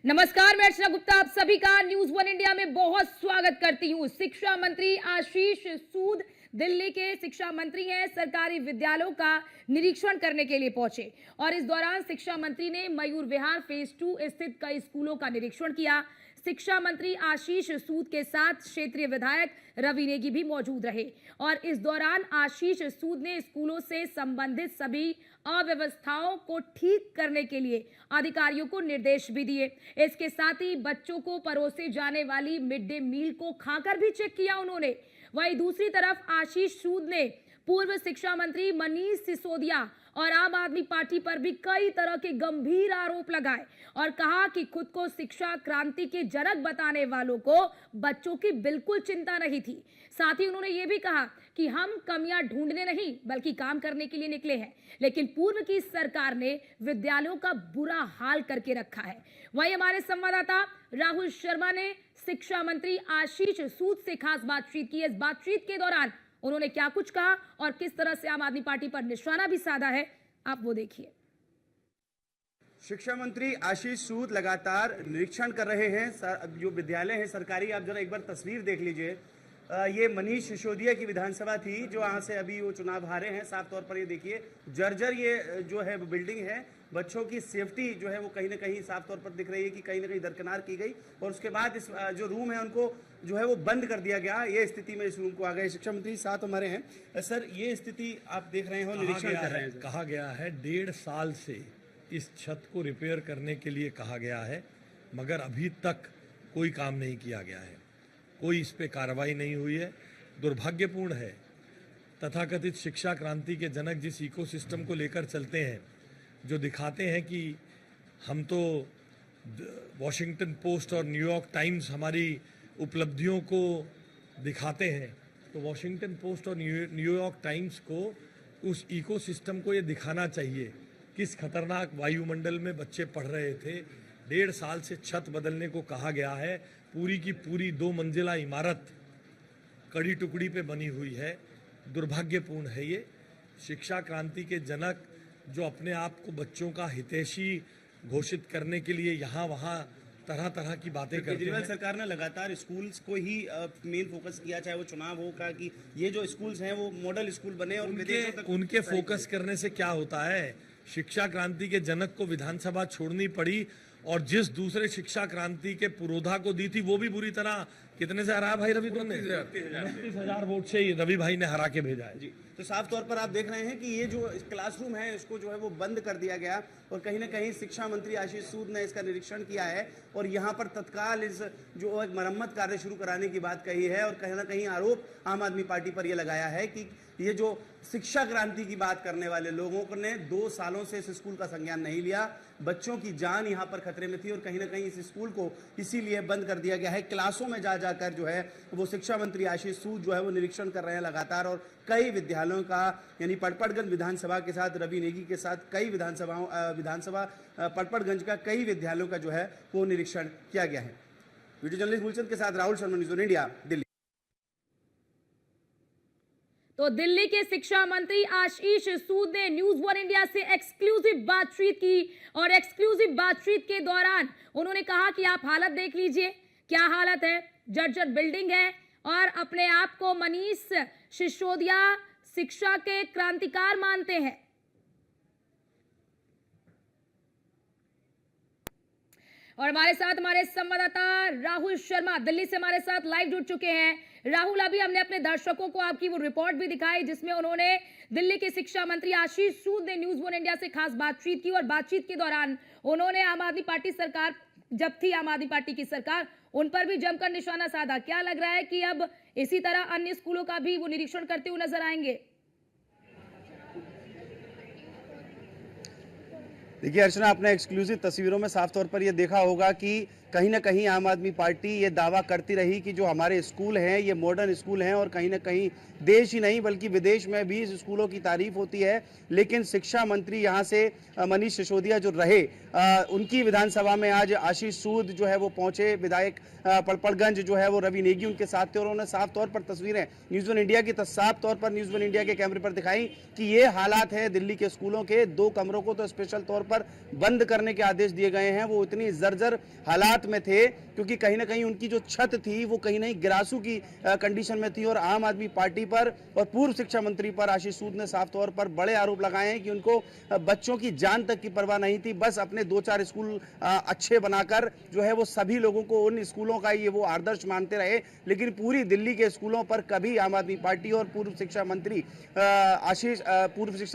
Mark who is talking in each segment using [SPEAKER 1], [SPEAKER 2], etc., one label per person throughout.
[SPEAKER 1] नमस्कार, मैं अर्चना गुप्ता आप सभी का न्यूज वन इंडिया में बहुत स्वागत करती हूँ। शिक्षा मंत्री आशीष सूद दिल्ली के शिक्षा मंत्री हैं, सरकारी विद्यालयों का निरीक्षण करने के लिए पहुंचे और इस दौरान शिक्षा मंत्री ने मयूर विहार फेज 2 स्थित कई स्कूलों का निरीक्षण किया। शिक्षा मंत्री आशीष सूद के साथ क्षेत्रीय विधायक रवि नेगी भी मौजूद रहे और इस दौरान आशीष सूद ने स्कूलों से संबंधित सभी अव्यवस्थाओं को ठीक करने के लिए अधिकारियों को निर्देश भी दिए। इसके साथ ही बच्चों को परोसे जाने वाली मिड डे मील को खाकर भी चेक किया उन्होंने। वहीं दूसरी तरफ आशीष सूद ने पूर्व शिक्षा मंत्री मनीष सिसोदिया और आम आदमी पार्टी पर भी कई तरह के गंभीर आरोप लगाए और कहा कि खुद को शिक्षा क्रांति के जनक बताने वालों को बच्चों की बिल्कुल चिंता नहीं थी। साथ ही उन्होंने ये भी कहा कि हम कमियां ढूंढने नहीं बल्कि काम करने के लिए निकले हैं, लेकिन पूर्व की सरकार ने विद्यालयों का बुरा हाल करके रखा है। वहीं हमारे संवाददाता राहुल शर्मा ने शिक्षा मंत्री आशीष सूद से खास बातचीत की। इस बातचीत के दौरान उन्होंने क्या कुछ कहा और किस तरह से आम आदमी पार्टी पर निशाना भी साधा है, आप वो देखिए।
[SPEAKER 2] शिक्षा मंत्री आशीष सूद लगातार निरीक्षण कर रहे हैं जो विद्यालय है सरकारी। आप जरा एक बार तस्वीर देख लीजिए। ये मनीष सिसोदिया की विधानसभा थी जो यहाँ से अभी वो चुनाव हारे हैं। साफ तौर पर ये देखिए जर्जर ये जो है बिल्डिंग है। बच्चों की सेफ्टी जो है वो कहीं ना कहीं साफ तौर पर दिख रही है कि कहीं ना कहीं दरकिनार की गई और उसके बाद इस जो रूम है उनको जो है वो बंद कर दिया गया। ये स्थिति में इस रूम को आ गए। शिक्षा मंत्री साथ हमारे हैं। सर, ये स्थिति आप देख रहे हो, निरीक्षण कर रहे हैं।
[SPEAKER 3] कहा गया है 1.5 साल से इस छत को रिपेयर करने के लिए कहा गया है, मगर अभी तक कोई काम नहीं किया गया है, कोई इस पे कार्रवाई नहीं हुई है। दुर्भाग्यपूर्ण है। तथाकथित शिक्षा क्रांति के जनक जिस इकोसिस्टम को लेकर चलते हैं, जो दिखाते हैं कि हम तो वॉशिंगटन पोस्ट और न्यूयॉर्क टाइम्स हमारी उपलब्धियों को दिखाते हैं, तो वॉशिंगटन पोस्ट और न्यूयॉर्क टाइम्स को उस इकोसिस्टम को ये दिखाना चाहिए किस खतरनाक वायुमंडल में बच्चे पढ़ रहे थे। 1.5 साल से छत बदलने को कहा गया है। पूरी की पूरी 2 मंजिला इमारत कड़ी टुकड़ी पे बनी हुई है। दुर्भाग्यपूर्ण है ये। शिक्षा क्रांति के जनक जो अपने आप को बच्चों का हितैषी घोषित करने के लिए यहाँ वहाँ तरह तरह की बातें करते हैं।
[SPEAKER 2] केजरीवाल सरकार ने लगातार स्कूल्स को ही मेन फोकस किया, चाहे वो चुनाव हो, का कि ये जो स्कूल्स हैं वो मॉडल स्कूल बने और
[SPEAKER 3] उनके फोकस करने से क्या होता है। शिक्षा क्रांति के जनक को विधानसभा छोड़नी पड़ी और जिस दूसरे शिक्षा क्रांति के पुरोधा को दी थी वो भी बुरी तरह, कितने से हरा भाई रवि? 29,000 वोट से रवि भाई ने हरा के भेजा है।
[SPEAKER 2] जी, तो साफ तौर पर आप देख रहे हैं कि ये जो क्लासरूम है इसको जो है वो बंद कर दिया गया और कहीं ना कहीं शिक्षा मंत्री आशीष सूद ने इसका निरीक्षण किया है और यहाँ पर तत्काल इस जो एक मरम्मत कार्य शुरू कराने की बात कही है और कहीं ना कहीं आरोप आम आदमी पार्टी पर यह लगाया है कि ये जो शिक्षा क्रांति की बात करने वाले लोगों ने 2 सालों से इस स्कूल का संज्ञान नहीं लिया। बच्चों की जान यहाँ पर खतरे में थी और कहीं ना कहीं इस स्कूल को इसीलिए बंद कर दिया गया है। क्लासों में जा जाकर जो है वो शिक्षा मंत्री आशीष सूद जो है वो निरीक्षण कर रहे हैं लगातार और कई विद्यालयों का, यानी पटपड़गंज विधानसभा के साथ रवि नेगी के साथ कई विधानसभा पटपड़गंज का कई विद्यालयों का जो है वो निरीक्षण किया गया है। वीडियो जर्नलिस्ट मूलचंद के साथ Rahul Sharma, news one India, Delhi.
[SPEAKER 1] तो दिल्ली के शिक्षा मंत्री आशीष सूद ने न्यूज वन इंडिया से एक्सक्लूसिव बातचीत की और एक्सक्लूसिव बातचीत के दौरान उन्होंने कहा कि आप हालत देख लीजिए, क्या हालत है, जर्जर बिल्डिंग है और अपने आप को मनीष सिसोदिया शिक्षा के क्रांतिकार मानते हैं। और हमारे साथ हमारे संवाददाता राहुल शर्मा दिल्ली से हमारे साथ लाइव जुड़ चुके हैं। राहुल, अभी हमने अपने दर्शकों को आपकी वो रिपोर्ट भी दिखाई जिसमें उन्होंने दिल्ली के शिक्षा मंत्री आशीष सूद ने न्यूज वन इंडिया से खास बातचीत की और बातचीत के दौरान उन्होंने आम आदमी पार्टी सरकार, जब थी आम आदमी पार्टी की सरकार, उन पर भी जमकर निशाना साधा। क्या लग रहा है कि अब इसी तरह अन्य स्कूलों का भी वो निरीक्षण करते हुए नजर आएंगे?
[SPEAKER 2] देखिए अर्चना, आपने एक्सक्लूसिव तस्वीरों में साफ तौर पर यह देखा होगा कि कहीं ना कहीं आम आदमी पार्टी ये दावा करती रही कि जो हमारे स्कूल हैं ये मॉडर्न स्कूल हैं और कहीं ना कहीं देश ही नहीं बल्कि विदेश में भी इस स्कूलों की तारीफ होती है। लेकिन शिक्षा मंत्री यहाँ से मनीष सिसोदिया जो रहे, उनकी विधानसभा में आज आशीष सूद जो है वो पहुंचे। विधायक पटपड़गंज जो है वो रवि नेगी उनके साथ थे और उन्होंने साफ तौर पर तस्वीरें न्यूज़ वन इंडिया की साफ तौर पर न्यूज़ वन इंडिया के कैमरे पर दिखाई कि ये हालात है दिल्ली के स्कूलों के। 2 कमरों को तो स्पेशल तौर पर बंद करने के आदेश दिए गए हैं। वो इतनी जर्जर हालात में थे क्योंकि कहीं ना कहीं उनकी जो छत थी वो कहीं नहीं गिरासू की कंडीशन में थी। और आम आदमी पार्टी पर और पूर्व शिक्षा मंत्री पर आशीष सूद ने साफ तौर पर बड़े आरोप लगाए हैं कि उनको बच्चों की जान तक की परवाह नहीं थी। बस अपने 2-4 स्कूल अच्छे बनाकर जो है वो सभी लोगों को उन स्कूलों का ये वो आदर्श मानते रहे, लेकिन पूरी दिल्ली के स्कूलों पर कभी आम आदमी पार्टी और पूर्व शिक्षा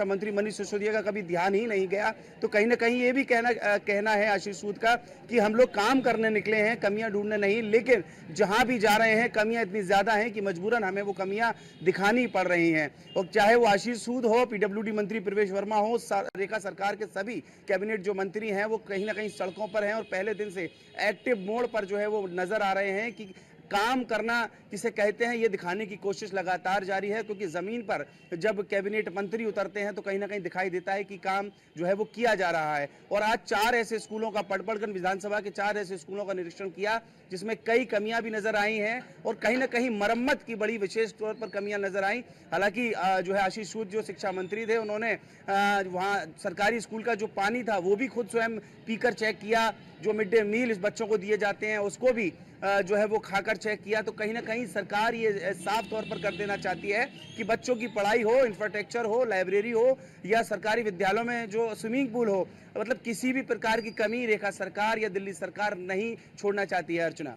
[SPEAKER 2] मंत्री मनीष सिसोदिया का कभी ध्यान ही नहीं गया। तो कहीं ना कहीं ये भी कहना है आशीष सूद का कि हम लोग काम करने निकले हैं, कमियां ढूंढने नहीं, लेकिन जहां भी जा रहे हैं कमियां इतनी ज्यादा हैं कि मजबूरन हमें वो कमियां दिखानी पड़ रही हैं। और चाहे वो आशीष सूद हो, पीडब्ल्यूडी मंत्री प्रवेश वर्मा हो, रेखा सरकार के सभी कैबिनेट जो मंत्री हैं वो कहीं ना कहीं सड़कों पर हैं और पहले दिन से एक्टिव मोड पर जो है वो नजर आ रहे हैं कि काम करना किसे कहते हैं ये दिखाने की कोशिश लगातार जारी है। क्योंकि जमीन पर जब कैबिनेट मंत्री उतरते हैं तो कहीं ना कहीं दिखाई देता है कि काम जो है वो किया जा रहा है। और आज 4 ऐसे स्कूलों का पटपड़गंज विधानसभा के 4 ऐसे स्कूलों का निरीक्षण किया जिसमें कई कमियां भी नजर आई हैं और कहीं ना कहीं मरम्मत की बड़ी विशेष तौर पर कमियां नजर आई। हालांकि जो है आशीष सूद जो शिक्षा मंत्री थे उन्होंने वहां सरकारी स्कूल का जो पानी था वो भी खुद स्वयं पीकर चेक किया। जो मिड डे मील इस बच्चों को दिए जाते हैं उसको भी जो है वो खाकर चेक किया। तो कहीं ना कहीं सरकार ये साफ तौर पर कर देना चाहती है कि बच्चों की पढ़ाई हो, इंफ्रास्ट्रक्चर हो, लाइब्रेरी हो या सरकारी विद्यालयों में जो स्विमिंग पूल हो, मतलब किसी भी प्रकार की कमी रेखा सरकार या दिल्ली सरकार नहीं छोड़ना चाहती है। अर्चना,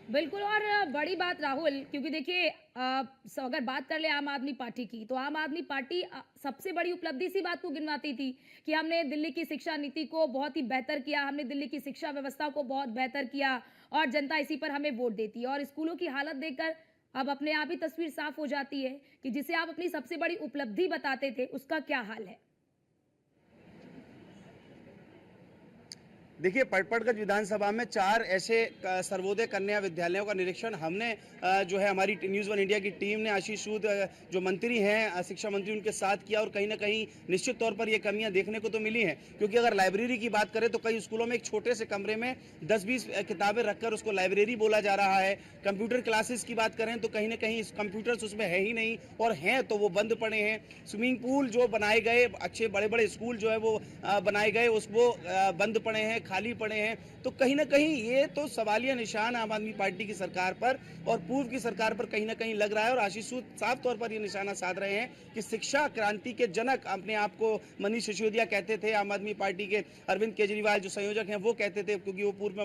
[SPEAKER 1] बिल्कुल। और बड़ी बात राहुल, क्योंकि देखिए अगर बात कर ले आम आदमी पार्टी की, तो आम आदमी पार्टी सबसे बड़ी उपलब्धि इसी बात को गिनवाती थी कि हमने दिल्ली की शिक्षा नीति को बहुत ही बेहतर किया, हमने दिल्ली की शिक्षा व्यवस्था को बहुत बेहतर किया और जनता इसी पर हमें वोट देती है। और स्कूलों की हालत देखकर अब अपने आप ही तस्वीर साफ हो जाती है कि जिसे आप अपनी सबसे बड़ी उपलब्धि बताते थे उसका क्या हाल है।
[SPEAKER 2] देखिए पटपड़गंज विधानसभा में 4 ऐसे सर्वोदय कन्या विद्यालयों का निरीक्षण हमने जो है हमारी न्यूज़ 1 इंडिया की टीम ने आशीष सूद जो मंत्री हैं शिक्षा मंत्री उनके साथ किया। और कहीं ना कहीं निश्चित तौर पर ये कमियां देखने को तो मिली हैं। क्योंकि अगर लाइब्रेरी की बात करें तो कई स्कूलों में एक छोटे से कमरे में 10-20 किताबें रखकर उसको लाइब्रेरी बोला जा रहा है। कंप्यूटर क्लासेस की बात करें तो कहीं ना कहीं कंप्यूटर्स उसमें है ही नहीं, और हैं तो वो बंद पड़े हैं। स्विमिंग पूल जो बनाए गए, अच्छे बड़े बड़े स्कूल जो है वो बनाए गए, उसको बंद पड़े हैं, खाली पड़े हैं। तो कहीं ना कहीं ये तो सवालिया निशान आम आदमी पार्टी की सरकार पर और पूर्व की सरकार पर कहीं ना कहीं लग रहा है। और आशीष सूद साफ तौर पर ये निशाना साध रहे हैं कि शिक्षा क्रांति के जनक अपने आप को मनीष सिसोदिया कहते थे, आम आदमी पार्टी के अरविंद केजरीवाल जो संयोजक हैं वो कहते थे, क्योंकि वो पूर्व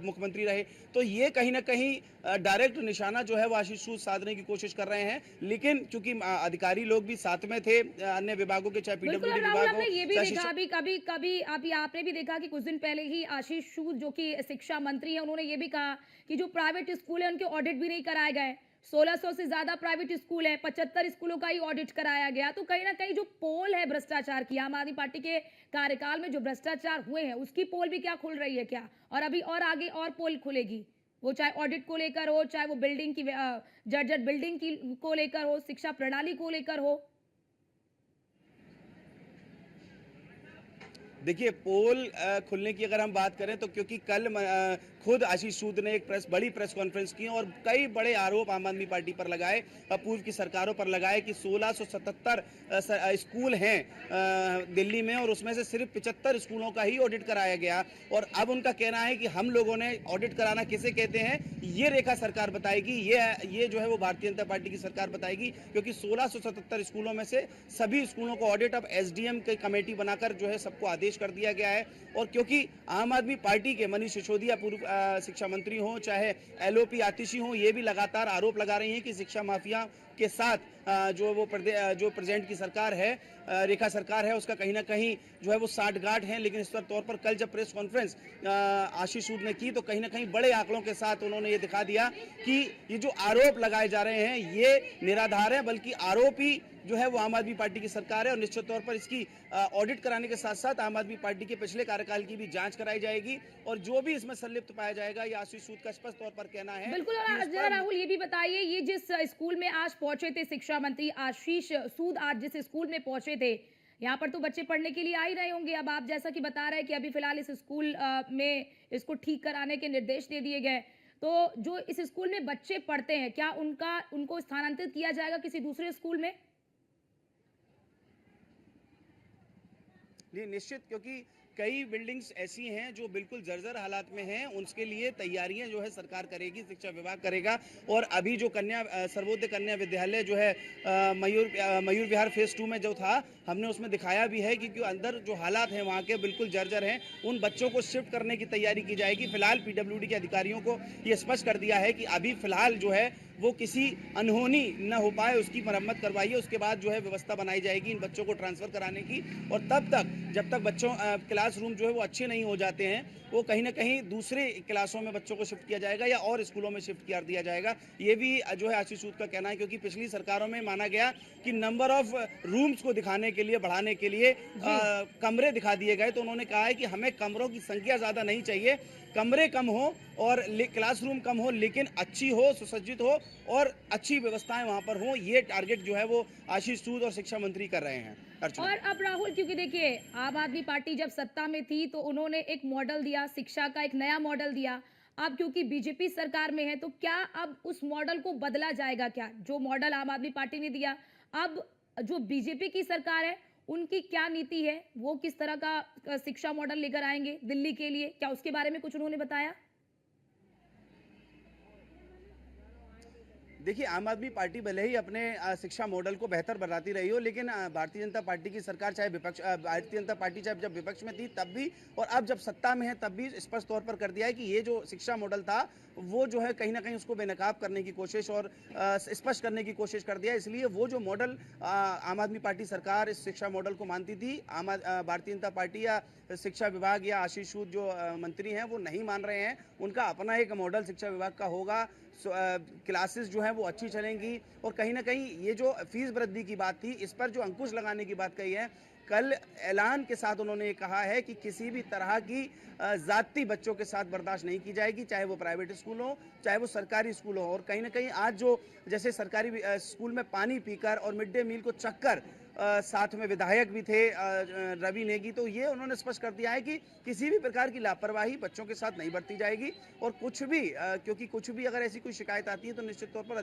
[SPEAKER 2] मुख्यमंत्री रहे। तो ये कहीं ना कहीं डायरेक्ट निशाना जो है वो आशीष सूद साधने की कोशिश कर रहे हैं। लेकिन चूंकि अधिकारी लोग भी साथ में थे, अन्य विभागों के, चाहे पीडब्ल्यूडी विभाग हो,
[SPEAKER 1] ये भी देखा अभी कभी अभी आपने भी देखा कि कुछ दिन पहले ही आशीष सूद जो कि शिक्षा मंत्री हैं उन्होंने ये भी कहा कि जो प्राइवेट स्कूल है उनके ऑडिट भी नहीं कराए गए। 1600 से ज्यादा प्राइवेट स्कूल है, 75 स्कूलों का ही ऑडिट कराया गया। तो कहीं ना कहीं जो पोल है भ्रष्टाचार की, आम आदमी पार्टी के कार्यकाल में जो भ्रष्टाचार हुए हैं उसकी पोल भी क्या खुल रही है क्या? और अभी और आगे और पोल खुलेगी, वो चाहे ऑडिट को लेकर हो, चाहे वो बिल्डिंग की जर्जर बिल्डिंग की को लेकर हो, शिक्षा प्रणाली को लेकर हो।
[SPEAKER 2] देखिए पोल खुलने की अगर हम बात करें तो क्योंकि कल खुद आशीष सूद ने एक बड़ी प्रेस कॉन्फ्रेंस की और कई बड़े आरोप आम आदमी पार्टी पर लगाए, पूर्व की सरकारों पर लगाए कि 1677 स्कूल हैं दिल्ली में और उसमें से सिर्फ 75 स्कूलों का ही ऑडिट कराया गया। और अब उनका कहना है कि हम लोगों ने ऑडिट कराना किसे कहते हैं ये रेखा सरकार बताएगी, ये जो है वो भारतीय जनता पार्टी की सरकार बताएगी। क्योंकि 1677 स्कूलों में से सभी स्कूलों को ऑडिट अब एसडीएम की कमेटी बनाकर जो है सबको आदेश कर दिया गया है। और क्योंकि आम आदमी पार्टी के मनीष सिसोदिया पूर्व शिक्षा मंत्री हो, चाहे एलओपी आतिशी हो, ये भी लगातार आरोप लगा रही हैं कि शिक्षा माफिया के साथ जो प्रेजेंट की सरकार है, रेखा सरकार है, उसका कहीं ना कहीं जो है वो साठगांठ है। लेकिन इस तौर पर कल जब प्रेस कॉन्फ्रेंस आशीष सूद ने की तो कहीं ना कहीं बड़े आंकड़ों के साथ उन्होंने ये दिखा दिया कि ये जो आरोप लगाए जा रहे हैं ये निराधार है, बल्कि आरोपी जो है वो आम आदमी पार्टी की सरकार है। और निश्चित तौर पर इसकी ऑडिट कराने के साथ साथ आम आदमी पार्टी के पिछले कार्यकाल की भी जांच कराई जाएगी और जो भी इसमें संलिप्त पाया जाएगा, ये आशीष सूद का स्पष्ट तौर पर कहना है।
[SPEAKER 1] बिल्कुल। और जरा राहुल ये भी बताइए, ये जिस स्कूल में आज पहुंचे थे शिक्षा मंत्री आशीष सूद, आज जिस स्कूल में पहुंचे थे, यहाँ पर तो बच्चे पढ़ने के लिए आ ही रहे होंगे। अब आप जैसा कि बता रहे हैं कि अभी फिलहाल इस स्कूल में इसको ठीक कराने के निर्देश दे दिए गए, तो जो इस स्कूल में बच्चे पढ़ते हैं क्या उनको स्थानांतरित किया जाएगा किसी दूसरे स्कूल में?
[SPEAKER 2] निश्चित, क्योंकि कई बिल्डिंग्स ऐसी हैं जो बिल्कुल जर्जर हालात में हैं, उसके लिए तैयारियां जो है सरकार करेगी, शिक्षा विभाग करेगा। और अभी जो सर्वोदय कन्या विद्यालय जो है मयूर विहार फेज 2 में जो था, हमने उसमें दिखाया भी है क्योंकि अंदर जो हालात हैं वहाँ के बिल्कुल जर्जर हैं। उन बच्चों को शिफ्ट करने की तैयारी की जाएगी। फिलहाल पीडब्ल्यूडी के अधिकारियों को ये स्पष्ट कर दिया है कि अभी फिलहाल जो है वो किसी अनहोनी न हो पाए उसकी मरम्मत करवाइए, उसके बाद जो है व्यवस्था बनाई जाएगी इन बच्चों को ट्रांसफर कराने की। और तब तक जब तक बच्चों क्लासरूम जो है वो अच्छे नहीं हो जाते हैं, वो कहीं ना कहीं दूसरे क्लासों में बच्चों को शिफ्ट किया जाएगा या और स्कूलों में शिफ्ट कर दिया जाएगा। ये भी जो है आशीष सूद का कहना है, क्योंकि पिछली सरकारों में माना गया कि नंबर ऑफ रूम्स को दिखाने के लिए, बढ़ाने के लिए कमरे दिखा दिए गए। तो उन्होंने कहा है कि हमें कमरों की संख्या ज्यादा नहीं चाहिए, कमरे कम हो और क्लासरूम कम हो, लेकिन अच्छी हो, सुसज्जित हो और अच्छी व्यवस्थाएं वहां पर हो। ये टारगेट जो है वो आशीष सूद और शिक्षा मंत्री कर रहे हैं।
[SPEAKER 1] और अब राहुल, क्योंकि देखिए आम आदमी पार्टी जब सत्ता में थी तो उन्होंने एक मॉडल दिया, शिक्षा का एक नया मॉडल दिया। अब क्योंकि बीजेपी सरकार में है तो क्या अब उस मॉडल को बदला जाएगा? क्या जो मॉडल आम आदमी पार्टी ने दिया, अब जो बीजेपी की सरकार है उनकी क्या नीति है, वो किस तरह का शिक्षा मॉडल लेकर आएंगे दिल्ली के लिए? क्या उसके बारे में कुछ उन्होंने बताया?
[SPEAKER 2] देखिए, आम आदमी पार्टी भले ही अपने शिक्षा मॉडल को बेहतर बनाती रही हो, लेकिन भारतीय जनता पार्टी की सरकार भारतीय जनता पार्टी चाहे जब विपक्ष में थी तब भी और अब जब सत्ता में है तब भी स्पष्ट तौर पर कर दिया है कि ये जो शिक्षा मॉडल था वो जो है कहीं ना कहीं उसको बेनकाब करने की कोशिश और स्पष्ट करने की कोशिश कर दिया। इसलिए वो जो मॉडल आम आदमी पार्टी सरकार इस शिक्षा मॉडल को मानती थी, भारतीय जनता पार्टी या शिक्षा विभाग या आशीष सूद जो मंत्री हैं वो नहीं मान रहे हैं। उनका अपना एक मॉडल शिक्षा विभाग का होगा। क्लासेस जो है वो अच्छी चलेंगी और कहीं ना कहीं ये जो फीस वृद्धि की बात थी, इस पर जो अंकुश लगाने की बात कही है, कल ऐलान के साथ उन्होंने ये कहा है कि किसी भी तरह की जाति बच्चों के साथ बर्दाश्त नहीं की जाएगी, चाहे वो प्राइवेट स्कूल हो चाहे वो सरकारी स्कूल हो। और कहीं ना कहीं आज जो जैसे सरकारी स्कूल में पानी पीकर और मिड डे मील को चक्कर, साथ में विधायक भी थे रवि नेगी, तो ये उन्होंने स्पष्ट कर दिया है कि किसी भी प्रकार की लापरवाही बच्चों के साथ नहीं बरती जाएगी। और कुछ भी क्योंकि कुछ भी अगर ऐसी कोई शिकायत आती है तो निश्चित तौर पर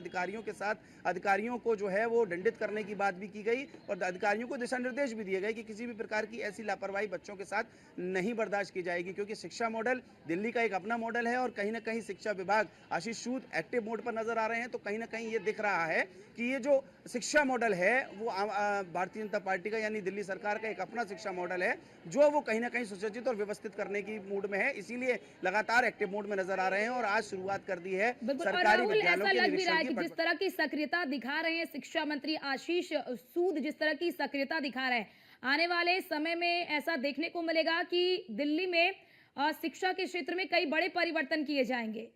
[SPEAKER 2] अधिकारियों को जो है वो दंडित करने की बात भी की गई और अधिकारियों को दिशा निर्देश भी दिए गए कि किसी भी प्रकार की ऐसी लापरवाही बच्चों के साथ नहीं बर्दाश्त की जाएगी। क्योंकि शिक्षा मॉडल दिल्ली का एक अपना मॉडल है और कहीं ना कहीं शिक्षा विभाग आशीष सूद एक्टिव मोड पर नजर आ रहे हैं। तो कहीं ना कहीं ये दिख रहा है कि ये जो शिक्षा मॉडल है वो भारतीय जनता पार्टी का यानी दिल्ली सरकार का एक अपना शिक्षा मॉडल है जो वो कहीं ना कहीं सुसज्जित और व्यवस्थित करने की मूड में है। इसीलिए लगातार एक्टिव मोड में नजर आ रहे हैं और आज शुरुआत कर दी है सरकारी विद्यालयों के निरीक्षण की।
[SPEAKER 1] जिस तरह की सक्रियता दिखा रहे हैं शिक्षा मंत्री आशीष सूद, जिस तरह की सक्रियता दिखा रहे हैं, आने वाले समय में ऐसा देखने को मिलेगा कि दिल्ली में शिक्षा के क्षेत्र में कई बड़े परिवर्तन किए जाएंगे।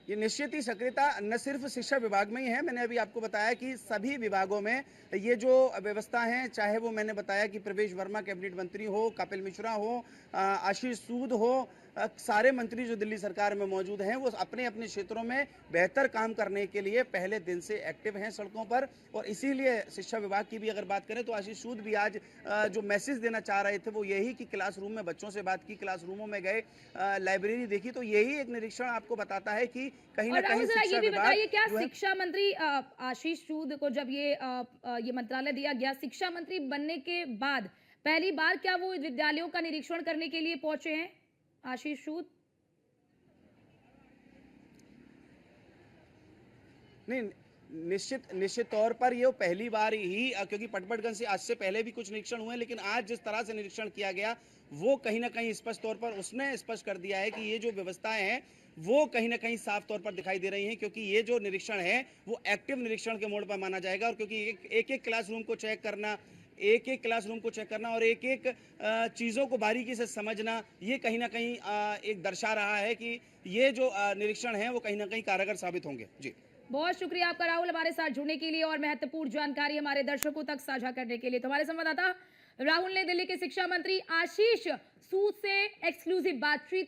[SPEAKER 2] ये निश्चित ही सक्रियता न सिर्फ शिक्षा विभाग में ही है, मैंने अभी आपको बताया कि सभी विभागों में ये जो व्यवस्था है, चाहे वो मैंने बताया कि प्रवेश वर्मा कैबिनेट मंत्री हो, कपिल मिश्रा हो, आशीष सूद हो, सारे मंत्री जो दिल्ली सरकार में मौजूद हैं वो अपने अपने क्षेत्रों में बेहतर काम करने के लिए पहले दिन से एक्टिव हैं सड़कों पर। और इसीलिए शिक्षा विभाग की भी अगर बात करें तो आशीष सूद भी आज जो मैसेज देना चाह रहे थे वो यही कि क्लासरूम में बच्चों से बात की, क्लासरूमों में गए, लाइब्रेरी देखी, तो यही एक निरीक्षण आपको बताता है कि कहीं ना कहीं शिक्षा विभाग।
[SPEAKER 1] क्या शिक्षा मंत्री आशीष सूद को जब ये मंत्रालय दिया गया, शिक्षा मंत्री बनने के बाद पहली बार क्या वो विद्यालयों का निरीक्षण करने के लिए पहुंचे हैं आशीष सूद?
[SPEAKER 2] नहीं, निश्चित तौर पर ये पहली बार ही, क्योंकि पटपटगंज से आज से पहले भी कुछ निरीक्षण हुए, लेकिन आज जिस तरह से निरीक्षण किया गया वो कहीं ना कहीं स्पष्ट तौर पर उसने स्पष्ट कर दिया है कि ये जो व्यवस्थाएं हैं वो कहीं ना कहीं साफ तौर पर दिखाई दे रही हैं। क्योंकि ये जो निरीक्षण है वो एक्टिव निरीक्षण के मोड पर माना जाएगा। और क्योंकि एक एक क्लासरूम को चेक करना, और एक एक चीज़ों को बारीकी से समझना, ये कहीं ना कहीं एक दर्शा रहा है कि ये जो निरीक्षण है वो कहीं ना कहीं कारगर साबित होंगे। जी,
[SPEAKER 1] बहुत शुक्रिया आपका राहुल, हमारे साथ जुड़ने के लिए और महत्वपूर्ण जानकारी हमारे दर्शकों तक साझा करने के लिए। तो हमारे संवाददाता राहुल ने दिल्ली के शिक्षा मंत्री आशीष सूद से एक्सक्लूसिव बातचीत